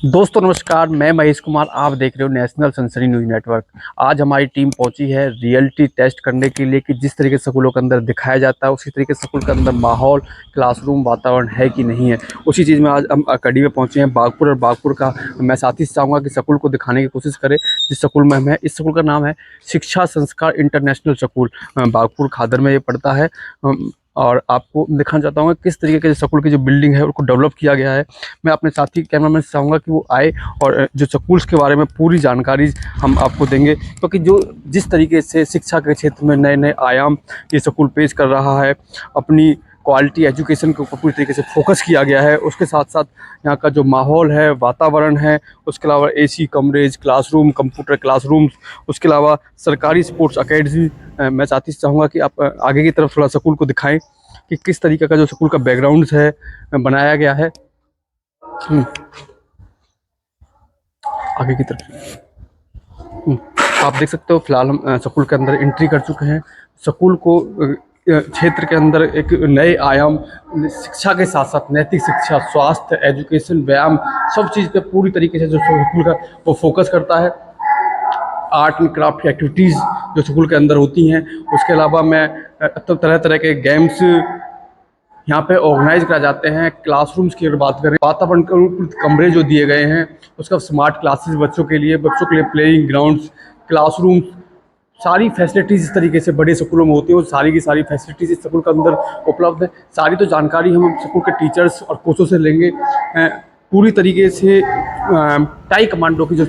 दोस्तों नमस्कार, मैं महेश कुमार। आप देख रहे हो नेशनल सनसनी न्यूज़ नेटवर्क। आज हमारी टीम पहुंची है रियलिटी टेस्ट करने के लिए कि जिस तरीके से स्कूलों के अंदर दिखाया जाता है उसी तरीके से स्कूल के अंदर माहौल, क्लासरूम, वातावरण है कि नहीं है। उसी चीज़ में आज हम अकेडमी में पहुंचे हैं बागपुर। और बागपुर का मैं साथ ही चाहूँगा कि स्कूल को दिखाने की कोशिश करें जिस स्कूल में हमें। इस स्कूल का नाम है शिक्षा संस्कार इंटरनेशनल स्कूल, बागपुर खादर में ये पड़ता है। और आपको दिखाना चाहता हूँ किस तरीके के स्कूल की जो बिल्डिंग है उसको डेवलप किया गया है। मैं अपने साथी कैमरामैन से चाहूँगा कि वो आए और जो स्कूल्स के बारे में पूरी जानकारी हम आपको देंगे, क्योंकि जो जिस तरीके से शिक्षा के क्षेत्र में नए नए आयाम ये स्कूल पेश कर रहा है, अपनी क्वालिटी एजुकेशन के ऊपर पूरी तरीके से फोकस किया गया है। उसके साथ साथ यहाँ का जो माहौल है, वातावरण है, उसके अलावा एसी कमरेज, क्लासरूम, कंप्यूटर क्लासरूम्स, उसके अलावा सरकारी स्पोर्ट्स अकेडमी। मैं साथी से चाहूँगा कि आप आगे की तरफ थोड़ा स्कूल को दिखाएं कि किस तरीके का जो स्कूल का बैकग्राउंड है बनाया गया है। आगे की तरफ आप देख सकते हो। फिलहाल हम स्कूल के अंदर एंट्री कर चुके हैं। स्कूल को क्षेत्र के अंदर एक नए आयाम, शिक्षा के साथ साथ नैतिक शिक्षा, स्वास्थ्य, एजुकेशन, व्यायाम, सब चीज़ पे पूरी तरीके से जो स्कूल का वो फोकस करता है। आर्ट एंड क्राफ्ट एक्टिविटीज़ जो स्कूल के अंदर होती हैं, उसके अलावा मैं तो तरह तरह के गेम्स यहाँ पे ऑर्गेनाइज कराए जाते हैं। क्लासरूम्स की अगर बात करें, वातावरण कमरे जो दिए गए हैं, उसका स्मार्ट क्लासेस बच्चों के लिए प्लेइंग ग्राउंड्स, क्लासरूम्स, सारी फैसिलिटीज़ इस तरीके से बड़े स्कूलों में होती है और सारी की सारी फैसिलिटीज़ इस स्कूल के अंदर उपलब्ध है। सारी तो जानकारी हम स्कूल के टीचर्स और कोचों से लेंगे। पूरी तरीके से टाई कमांडो की जो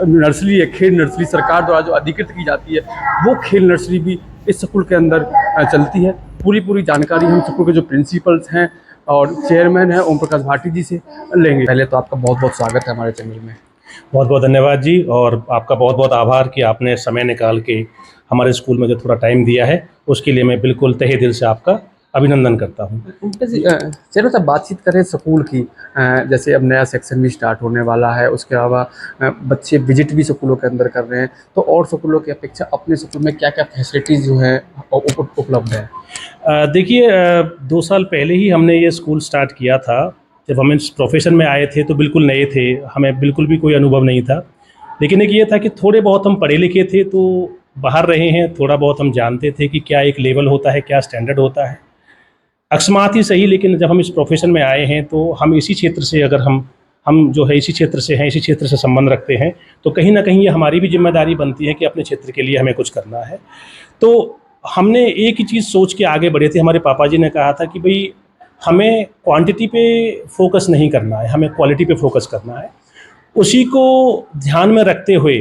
नर्सरी है, खेल नर्सरी, सरकार द्वारा जो अधिकृत की जाती है, वो खेल नर्सरी भी इस स्कूल के अंदर चलती है। पूरी जानकारी हम स्कूल के जो प्रिंसिपल्स हैं और चेयरमैन हैं ओम प्रकाश भाटी जी से लेंगे। पहले तो आपका बहुत बहुत स्वागत है हमारे चैनल में। बहुत बहुत धन्यवाद जी, और आपका बहुत बहुत आभार कि आपने समय निकाल के हमारे स्कूल में जो थोड़ा टाइम दिया है, उसके लिए मैं बिल्कुल तहे दिल से आपका अभिनंदन करता हूँ। चलो सब बातचीत करें स्कूल की। जैसे अब नया सेक्शन भी स्टार्ट होने वाला है, उसके अलावा बच्चे विजिट भी स्कूलों के अंदर कर रहे हैं, तो और स्कूलों की अपेक्षा अपने स्कूल में क्या क्या फैसिलिटीज़ जो है उपलब्ध है? देखिए, 2 साल पहले ही हमने ये स्कूल स्टार्ट किया था। जब हम इस प्रोफेशन में आए थे तो बिल्कुल नए थे, हमें बिल्कुल भी कोई अनुभव नहीं था। लेकिन एक ये था कि थोड़े बहुत हम पढ़े लिखे थे, तो बाहर रहे हैं, थोड़ा बहुत हम जानते थे कि क्या एक लेवल होता है, क्या स्टैंडर्ड होता है। अकस्मात ही सही, लेकिन जब हम इस प्रोफेशन में आए हैं तो हम इसी क्षेत्र से, अगर हम जो है इसी क्षेत्र से हैं, इसी क्षेत्र से संबंध रखते हैं, तो कहीं ना कहीं ये हमारी भी जिम्मेदारी बनती है कि अपने क्षेत्र के लिए हमें कुछ करना है। तो हमने एक ही चीज़ सोच के आगे बढ़े थे। हमारे पापा जी ने कहा था कि भाई हमें क्वांटिटी पे फोकस नहीं करना है, हमें क्वालिटी पे फोकस करना है। उसी को ध्यान में रखते हुए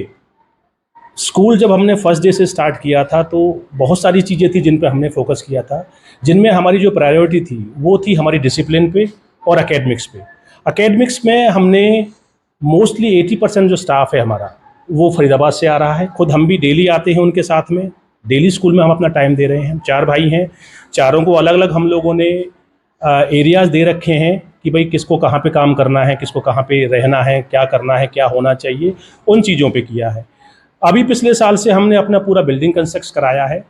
स्कूल जब हमने फर्स्ट डे से स्टार्ट किया था तो बहुत सारी चीज़ें थी जिन पे हमने फोकस किया था, जिनमें हमारी जो प्रायोरिटी थी वो थी हमारी डिसिप्लिन पे और एकेडमिक्स पे। एकेडमिक्स में हमने मोस्टली 80% जो स्टाफ है हमारा वो फरीदाबाद से आ रहा है। खुद हम भी डेली आते हैं उनके साथ में, डेली स्कूल में हम अपना टाइम दे रहे हैं। 4 भाई हैं, चारों को अलग अलग हम लोगों ने एरियाज़ दे रखे हैं कि भाई किसको कहाँ पे काम करना है, किसको कहाँ पे रहना है, क्या करना है, क्या होना चाहिए, उन चीज़ों पे किया है। अभी पिछले साल से हमने अपना पूरा बिल्डिंग कंस्ट्रक्ट कराया है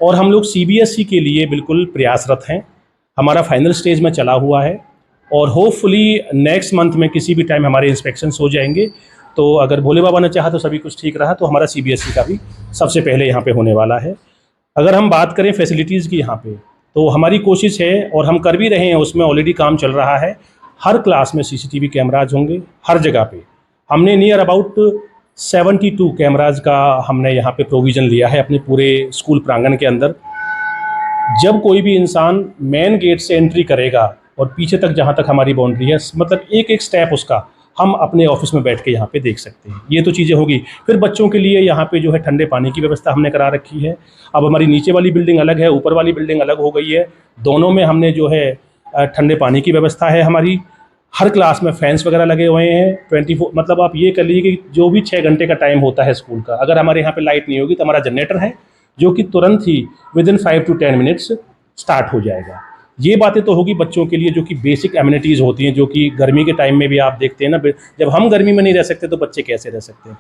और हम लोग सीबीएसई के लिए बिल्कुल प्रयासरत हैं। हमारा फाइनल स्टेज में चला हुआ है और होपफुली नेक्स्ट मंथ में किसी भी टाइम हमारे इंस्पेक्शंस हो जाएंगे। तो अगर भोले बाबा ने चाहा तो सभी कुछ ठीक रहा तो हमारा सीबीएसई का भी सबसे पहले यहाँ पे होने वाला है। अगर हम बात करें फैसिलिटीज़ की यहाँ पे, तो हमारी कोशिश है और हम कर भी रहे हैं, उसमें ऑलरेडी काम चल रहा है। हर क्लास में सीसीटीवी कैमराज होंगे, हर जगह पे। हमने नियर अबाउट 72 कैमराज का हमने यहाँ पे प्रोविज़न लिया है अपने पूरे स्कूल प्रांगण के अंदर। जब कोई भी इंसान मेन गेट से एंट्री करेगा और पीछे तक जहाँ तक हमारी बाउंड्री है, मतलब एक एक स्टेप उसका हम अपने ऑफिस में बैठ के यहाँ पे देख सकते हैं। ये तो चीज़ें होगी। फिर बच्चों के लिए यहाँ पे जो है ठंडे पानी की व्यवस्था हमने करा रखी है। अब हमारी नीचे वाली बिल्डिंग अलग है, ऊपर वाली बिल्डिंग अलग हो गई है। दोनों में हमने जो है ठंडे पानी की व्यवस्था है हमारी। हर क्लास में फैंस वगैरह लगे हुए हैं 24, मतलब आप ये कर लीजिए कि जो भी 6 घंटे का टाइम होता है स्कूल का, अगर हमारे यहाँ पे लाइट नहीं होगी तो हमारा जनरेटर है जो कि तुरंत ही विदिन 5 to 10 मिनट्स स्टार्ट हो जाएगा। ये बातें तो होगी बच्चों के लिए जो कि बेसिक एमिनिटीज़ होती हैं, जो कि गर्मी के टाइम में भी आप देखते हैं ना, जब हम गर्मी में नहीं रह सकते तो बच्चे कैसे रह सकते हैं।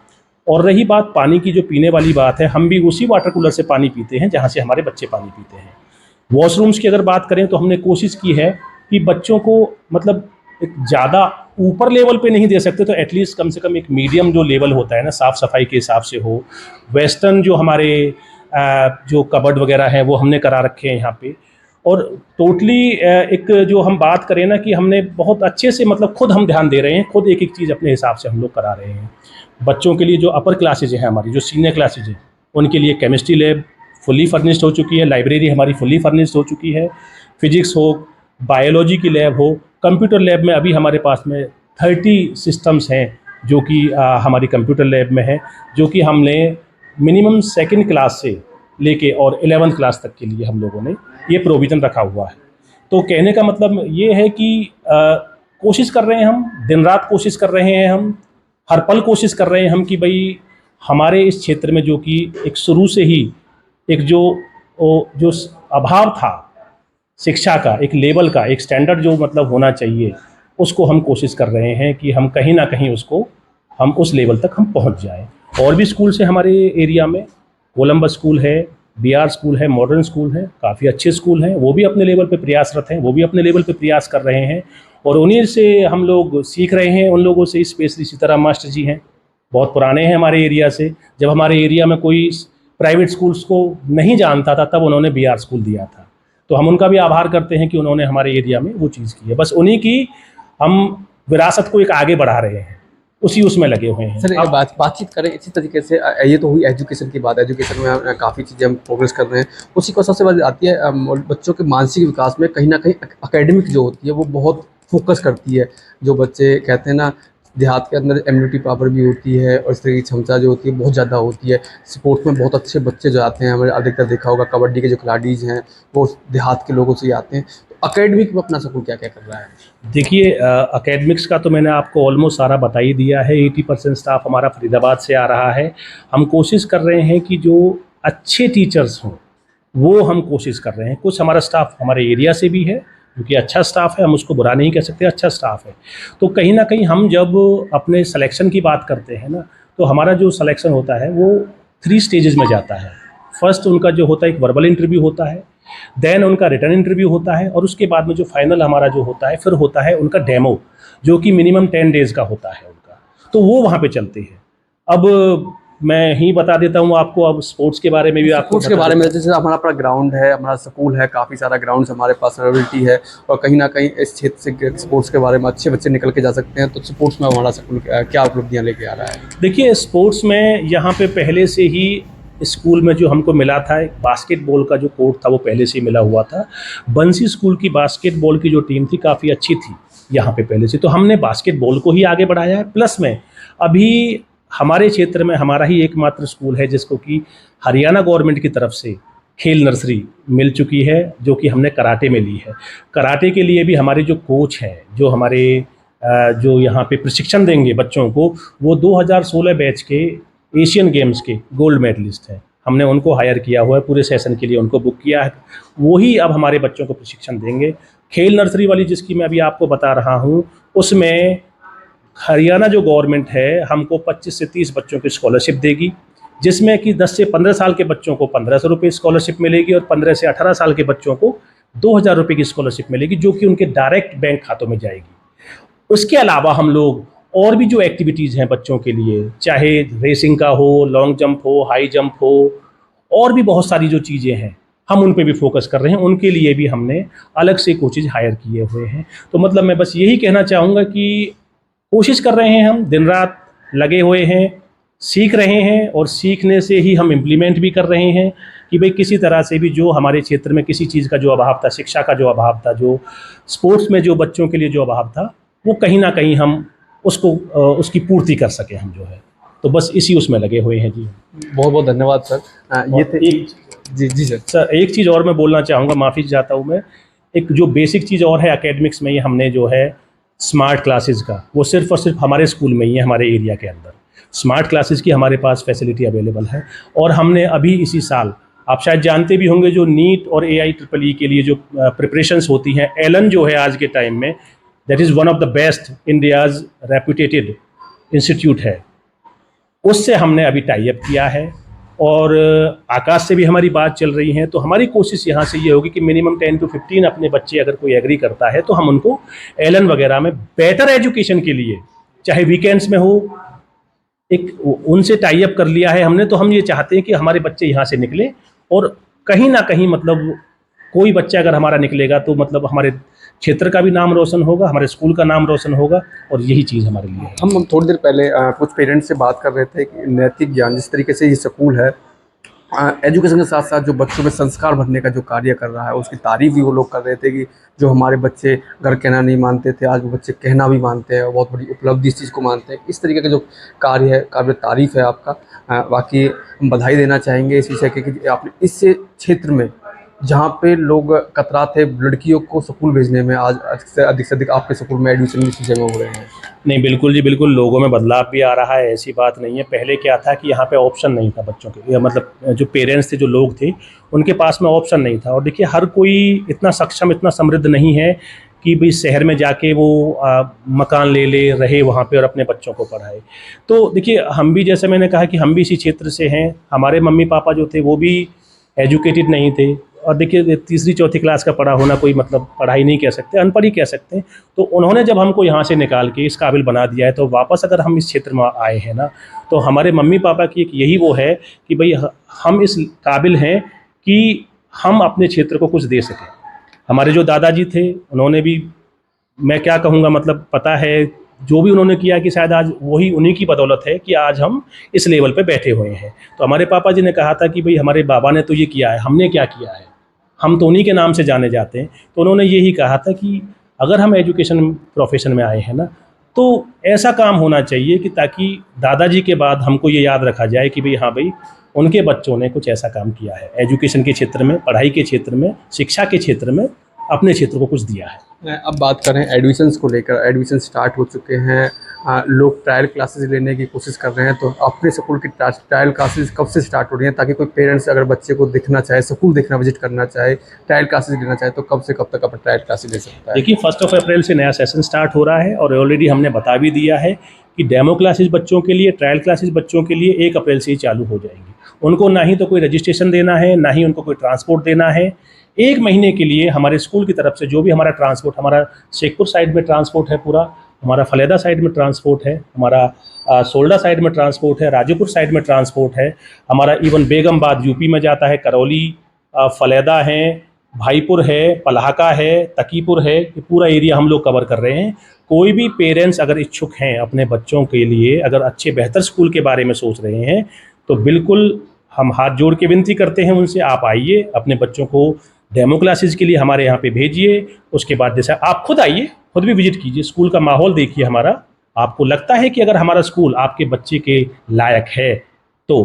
और रही बात पानी की, जो पीने वाली बात है, हम भी उसी वाटर कूलर से पानी पीते हैं जहाँ से हमारे बच्चे पानी पीते हैं। वॉशरूम्स की अगर बात करें तो हमने कोशिश की है कि बच्चों को, मतलब एक ज़्यादा ऊपर लेवल पे नहीं दे सकते, तो एटलीस्ट कम से कम एक मीडियम जो लेवल होता है ना, साफ़ सफाई के हिसाब से हो। वेस्टर्न जो हमारे जो कबर्ड वगैरह हैं वो हमने करा रखे हैं यहाँ पे। और टोटली एक जो हम बात करें ना कि हमने बहुत अच्छे से मतलब खुद हम ध्यान दे रहे हैं, खुद एक एक चीज़ अपने हिसाब से हम लोग करा रहे हैं। बच्चों के लिए जो अपर क्लासेज हैं हमारी, जो सीनियर क्लासेज हैं, उनके लिए केमिस्ट्री लैब फुल्ली फर्निश्ड हो चुकी है, लाइब्रेरी हमारी फुल्ली फर्निश्ड हो चुकी है। फिजिक्स हो, बायोलॉजी की लैब हो, कंप्यूटर लैब में अभी हमारे पास में 30 सिस्टम्स हैं जो कि हमारी कंप्यूटर लैब में है, जो कि हमने मिनिमम सेकंड क्लास से लेके और 11th क्लास तक के लिए हम लोगों ने ये प्रोविज़न रखा हुआ है। तो कहने का मतलब ये है कि कोशिश कर रहे हैं हम, दिन रात कोशिश कर रहे हैं हम, हर पल कोशिश कर रहे हैं हम कि भाई हमारे इस क्षेत्र में जो कि एक शुरू से ही एक जो अभाव था शिक्षा का, एक लेवल का, एक स्टैंडर्ड जो मतलब होना चाहिए, उसको हम कोशिश कर रहे हैं कि हम कहीं ना कहीं उसको हम उस लेवल तक हम पहुंच जाएं। और भी स्कूल से हमारे एरिया में, कोलंबस स्कूल है, बीआर स्कूल है, मॉडर्न स्कूल है, काफ़ी अच्छे स्कूल हैं, वो भी अपने लेवल पे प्रयासरत हैं, वो भी अपने लेवल पे प्रयास कर रहे हैं और उन्हीं से हम लोग सीख रहे हैं। उन लोगों से स्पेशली सीताराम मास्टर जी हैं, बहुत पुराने हैं हमारे एरिया से। जब हमारे एरिया में कोई प्राइवेट स्कूल्स को नहीं जानता था तब उन्होंने बीआर स्कूल दिया था, तो हम उनका भी आभार करते हैं कि उन्होंने हमारे एरिया में वो चीज़ की है। बस उन्हीं की हम विरासत को एक आगे बढ़ा रहे हैं, उसी उसमें लगे हुए हैं। सर बातचीत करें इसी तरीके से, ये तो हुई एजुकेशन की बात। एजुकेशन में काफ़ी चीज़ें हम प्रोग्रेस कर रहे हैं, उसी को सबसे बड़ी आती है बच्चों के मानसिक विकास में कहीं ना कहीं एकेडमिक जो होती है वो बहुत फोकस करती है। जो बच्चे कहते हैं ना, देहात के अंदर इम्यूनिटी पावर भी होती है और इस तरह की क्षमता जो होती है बहुत ज़्यादा होती है। स्पोर्ट्स में बहुत अच्छे बच्चे जो आते हैं, हमारे अधिकतर देखा होगा कबड्डी के जो खिलाड़ीज हैं वो देहात के लोगों से ही आते हैं। तो अकेडमिक में अपना स्कूल क्या क्या कर रहा है? देखिए, एकेडमिक्स का तो मैंने आपको ऑलमोस्ट सारा बता ही दिया है। 80% स्टाफ हमारा फरीदाबाद से आ रहा है। हम कोशिश कर रहे हैं कि जो अच्छे टीचर्स हों वो हम कोशिश कर रहे हैं। कुछ हमारा स्टाफ हमारे एरिया से भी है, क्योंकि अच्छा स्टाफ है, हम उसको बुरा नहीं कह सकते, अच्छा स्टाफ है। तो कहीं ना कहीं हम जब अपने सिलेक्शन की बात करते हैं ना, तो हमारा जो सिलेक्शन होता है वो 3 स्टेजेस में जाता है। फर्स्ट उनका जो होता है एक वर्बल इंटरव्यू होता है, देन उनका रिटर्न इंटरव्यू होता है, और उसके बाद में जो फाइनल हमारा जो होता है फिर होता है उनका डेमो, जो कि मिनिमम 10 डेज़ का होता है उनका। तो वो वहाँ पे चलते हैं। अब मैं ही बता देता हूँ आपको, अब स्पोर्ट्स के बारे में भी आपको स्पोर्ट्स के बारे में, जैसे हमारा अपना ग्राउंड है, हमारा स्कूल है, काफ़ी सारा ग्राउंड हमारे पास अवेलेबिलिटी है और कहीं ना कहीं इस क्षेत्र से स्पोर्ट्स के बारे में अच्छे बच्चे निकल के जा सकते हैं। तो स्पोर्ट्स में हमारा स्कूल क्या उपलब्धियाँ लेके आ रहा है? देखिए, स्पोर्ट्स में यहाँ पे पहले से ही स्कूल में जो हमको मिला था, एक बास्केटबॉल का जो कोर्ट था वो पहले से ही मिला हुआ था। बंसी स्कूल की बास्केटबॉल की जो टीम थी काफ़ी अच्छी थी यहाँ पे पहले से, तो हमने बास्केटबॉल को ही आगे बढ़ाया है। प्लस में अभी हमारे क्षेत्र में हमारा ही एकमात्र स्कूल है जिसको कि हरियाणा गवर्नमेंट की तरफ से खेल नर्सरी मिल चुकी है, जो कि हमने कराटे में ली है। कराटे के लिए भी हमारे जो कोच हैं, जो हमारे जो यहाँ पे प्रशिक्षण देंगे बच्चों को, वो 2016 बैच के एशियन गेम्स के गोल्ड मेडलिस्ट हैं। हमने उनको हायर किया हुआ है, पूरे सेशन के लिए उनको बुक किया है। वही अब हमारे बच्चों को प्रशिक्षण देंगे। खेल नर्सरी वाली जिसकी मैं अभी आपको बता रहा हूँ, उसमें हरियाणा जो गवर्नमेंट है हमको 25 से 30 बच्चों की स्कॉलरशिप देगी, जिसमें कि 10 से 15 साल के बच्चों को 1500 रुपये स्कॉलरशिप मिलेगी और 15 से 18 साल के बच्चों को 2000 रुपये की स्कॉलरशिप मिलेगी, जो कि उनके डायरेक्ट बैंक खातों में जाएगी। उसके अलावा हम लोग और भी जो एक्टिविटीज़ हैं बच्चों के लिए, चाहे रेसिंग का हो, लॉन्ग जंप हो, हाई जंप हो, और भी बहुत सारी जो चीज़ें हैं हम उन पे भी फोकस कर रहे हैं। उनके लिए भी हमने अलग से कोचेज हायर किए हुए हैं। तो मतलब मैं बस यही कहना चाहूँगा कि कोशिश कर रहे हैं, हम दिन रात लगे हुए हैं, सीख रहे हैं और सीखने से ही हम इम्प्लीमेंट भी कर रहे हैं कि भाई किसी तरह से भी जो हमारे क्षेत्र में किसी चीज़ का जो अभाव था, शिक्षा का जो अभाव था, जो स्पोर्ट्स में जो बच्चों के लिए जो अभाव था, वो कहीं ना कहीं हम उसको उसकी पूर्ति कर सकें हम जो है। तो बस इसी उसमें लगे हुए हैं जी। बहुत बहुत धन्यवाद सर। ये थे जी जी सर, एक चीज़ और मैं बोलना चाहूँगा, माफ़ी चाहता हूँ मैं। एक जो बेसिक चीज़ और है एकेडमिक्स में, ये हमने जो है स्मार्ट क्लासेस का, वो सिर्फ और सिर्फ हमारे स्कूल में ही है, हमारे एरिया के अंदर स्मार्ट क्लासेस की हमारे पास फैसिलिटी अवेलेबल है। और हमने अभी इसी साल, आप शायद जानते भी होंगे, जो नीट और AIEEE के लिए जो प्रिपरेशंस होती हैं, एलन जो है आज के टाइम में, that is one of the best India's reputed institute है, उससे हमने अभी टाई अप किया है और आकाश से भी हमारी बात चल रही है। तो हमारी कोशिश यहाँ से ये होगी कि मिनिमम 10 to 15 अपने बच्चे अगर कोई एग्री करता है तो हम उनको एलन वगैरह में बेटर एजुकेशन के लिए, चाहे वीकेंड्स में हो, एक उनसे टाई अप कर लिया है हमने। तो हम ये चाहते हैं कि हमारे बच्चे यहाँ से निकले और कहीं ना कहीं मतलब कोई बच्चा अगर हमारा निकलेगा तो मतलब हमारे क्षेत्र का भी नाम रोशन होगा, हमारे स्कूल का नाम रोशन होगा, और यही चीज़ हमारे लिए है। हम थोड़ी देर पहले कुछ पेरेंट्स से बात कर रहे थे कि नैतिक ज्ञान, जिस तरीके से ये स्कूल है, एजुकेशन के साथ साथ जो बच्चों में संस्कार भरने का जो कार्य कर रहा है, उसकी तारीफ भी वो लोग कर रहे थे कि जो हमारे बच्चे घर कहना नहीं मानते थे, आज वो बच्चे कहना भी मानते हैं, बहुत बड़ी उपलब्धि इस चीज़ को मानते हैं। इस तरीके का जो कार्य है, काबिल तारीफ़ है आपका। बाकी हम बधाई देना चाहेंगे इस विषय के कि आपने इस क्षेत्र में, जहाँ पे लोग कतराते लड़कियों को स्कूल भेजने में, आज अधिक से अधिक आपके स्कूल में एडमिशन इसी जगह हो रहे हैं। नहीं, बिल्कुल जी, बिल्कुल, लोगों में बदलाव भी आ रहा है, ऐसी बात नहीं है। पहले क्या था कि यहाँ पे ऑप्शन नहीं था बच्चों के, या मतलब जो पेरेंट्स थे, जो लोग थे, उनके पास में ऑप्शन नहीं था। और देखिए, हर कोई इतना सक्षम, इतना समृद्ध नहीं है कि भाई शहर में जाके वो मकान ले ले, रहे वहाँ पे और अपने बच्चों को पढ़ाए। तो देखिए, हम भी, जैसे मैंने कहा कि हम भी इसी क्षेत्र से हैं। हमारे मम्मी पापा जो थे वो भी एजुकेटेड नहीं थे, और देखिए तीसरी चौथी क्लास का पढ़ा होना कोई मतलब पढ़ाई नहीं कह सकते, अनपढ़ ही कह सकते हैं। तो उन्होंने जब हमको यहाँ से निकाल के इस काबिल बना दिया है, तो वापस अगर हम इस क्षेत्र में आए हैं ना, तो हमारे मम्मी पापा की एक यही वो है कि भाई हम इस काबिल हैं कि हम अपने क्षेत्र को कुछ दे सकें। हमारे जो दादाजी थे, उन्होंने भी, मैं क्या कहूँगा, मतलब पता है जो भी उन्होंने किया कि शायद आज वही उन्हीं की बदौलत है कि आज हम इस लेवल पे बैठे हुए हैं। तो हमारे पापा जी ने कहा था कि भाई हमारे बाबा ने तो ये किया है, हमने क्या किया है, हम तो उन्हीं के नाम से जाने जाते हैं। तो उन्होंने यही कहा था कि अगर हम एजुकेशन प्रोफेशन में आए हैं ना, तो ऐसा काम होना चाहिए कि ताकि दादाजी के बाद हमको ये याद रखा जाए कि भाई हाँ भाई, उनके बच्चों ने कुछ ऐसा काम किया है एजुकेशन के क्षेत्र में, पढ़ाई के क्षेत्र में, शिक्षा के क्षेत्र में, अपने क्षेत्र को कुछ दिया है। अब बात करें एडमिशन्स को लेकर, एडमिशन स्टार्ट हो चुके हैं, लोग ट्रायल क्लासेस लेने की कोशिश कर रहे हैं। तो अपने स्कूल की ट्रायल क्लासेस कब से स्टार्ट हो रही हैं, ताकि कोई पेरेंट्स अगर बच्चे को देखना चाहे, स्कूल देखना, विजिट करना चाहे, ट्रायल क्लासेस लेना चाहे, तो कब से कब तक अपना ट्रायल क्लासेस ले सकता है? देखिए, 1 अप्रैल से नया सेशन स्टार्ट हो रहा है, और ऑलरेडी हमने बता भी दिया है कि डेमो क्लासेस बच्चों के लिए, ट्रायल क्लासेस बच्चों के लिए 1 अप्रैल से ही चालू हो जाएंगी। उनको ना ही तो कोई रजिस्ट्रेशन देना है, ना ही उनको कोई ट्रांसपोर्ट देना है। 1 महीने के लिए हमारे स्कूल की तरफ से जो भी हमारा ट्रांसपोर्ट, हमारा शेखपुर साइड में ट्रांसपोर्ट है पूरा, हमारा फलेदा साइड में ट्रांसपोर्ट है, हमारा सोल्डा साइड में ट्रांसपोर्ट है, राजोपुर साइड में ट्रांसपोर्ट है, हमारा इवन बेगमबाद यूपी में जाता है, करौली, फलेदा है, भाईपुर है, पलाहका है, तकीपुर है, ये पूरा एरिया हम लोग कवर कर रहे हैं। कोई भी पेरेंट्स अगर इच्छुक हैं अपने बच्चों के लिए, अगर अच्छे बेहतर स्कूल के बारे में सोच रहे हैं, तो बिल्कुल हम हाथ जोड़ के विनती करते हैं उनसे, आप आइए, अपने बच्चों को डेमो क्लासेस के लिए हमारे यहाँ पे भेजिए। उसके बाद जैसे आप खुद आइए, खुद भी विजिट कीजिए, स्कूल का माहौल देखिए हमारा। आपको लगता है कि अगर हमारा स्कूल आपके बच्चे के लायक है तो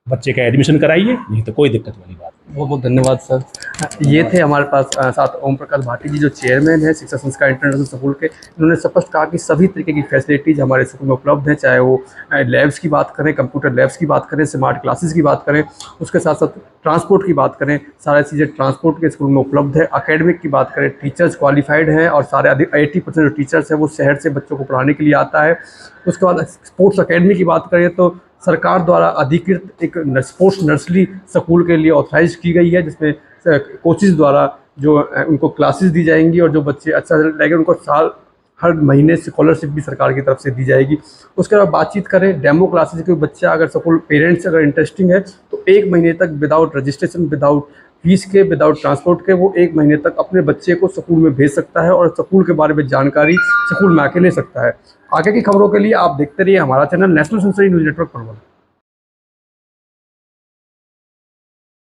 बच्चे का एडमिशन कराइए, नहीं तो कोई दिक्कत वाली बात नहीं। बहुत बहुत धन्यवाद सर। ये थे हमारे पास साथ ओम प्रकाश भाटी जी, जो चेयरमैन है शिक्षा संस्कार इंटरनेशनल स्कूल के। इन्होंने स्पष्ट कहा कि सभी तरीके की फैसिलिटीज़ हमारे स्कूल में उपलब्ध हैं, चाहे वो लैब्स की बात करें, कंप्यूटर लैब्स की बात करें, स्मार्ट क्लासेस की बात करें, उसके साथ साथ ट्रांसपोर्ट की बात करें, सारी चीज़ें ट्रांसपोर्ट के स्कूल में उपलब्ध है। अकेडमिक की बात करें, टीचर्स क्वालिफाइड हैं, और सारे अधिक 80% जो टीचर्स हैं वो शहर से बच्चों को पढ़ाने के लिए आता है। उसके बाद स्पोर्ट्स अकेडमी की बात करें तो सरकार द्वारा अधिकृत एक स्पोर्ट्स नर्सरी स्कूल के लिए ऑथराइज की गई है, जिसमें कोचेज़ द्वारा जो उनको क्लासेस दी जाएंगी, और जो बच्चे अच्छा लगेगा उनको हर महीने स्कॉलरशिप भी सरकार की तरफ से दी जाएगी। उसके बाद बातचीत करें डेमो क्लासेस की, बच्चा अगर स्कूल पेरेंट्स अगर इंटरेस्टिंग है तो 1 महीने तक विदाउट रजिस्ट्रेशन, विदाउट फीस के, विदाउट ट्रांसपोर्ट के, वो 1 महीने तक अपने बच्चे को स्कूल में भेज सकता है, और स्कूल के बारे में जानकारी स्कूल में आके ले सकता है। आगे की खबरों के लिए आप देखते रहिए हमारा channel national sensory news network पर।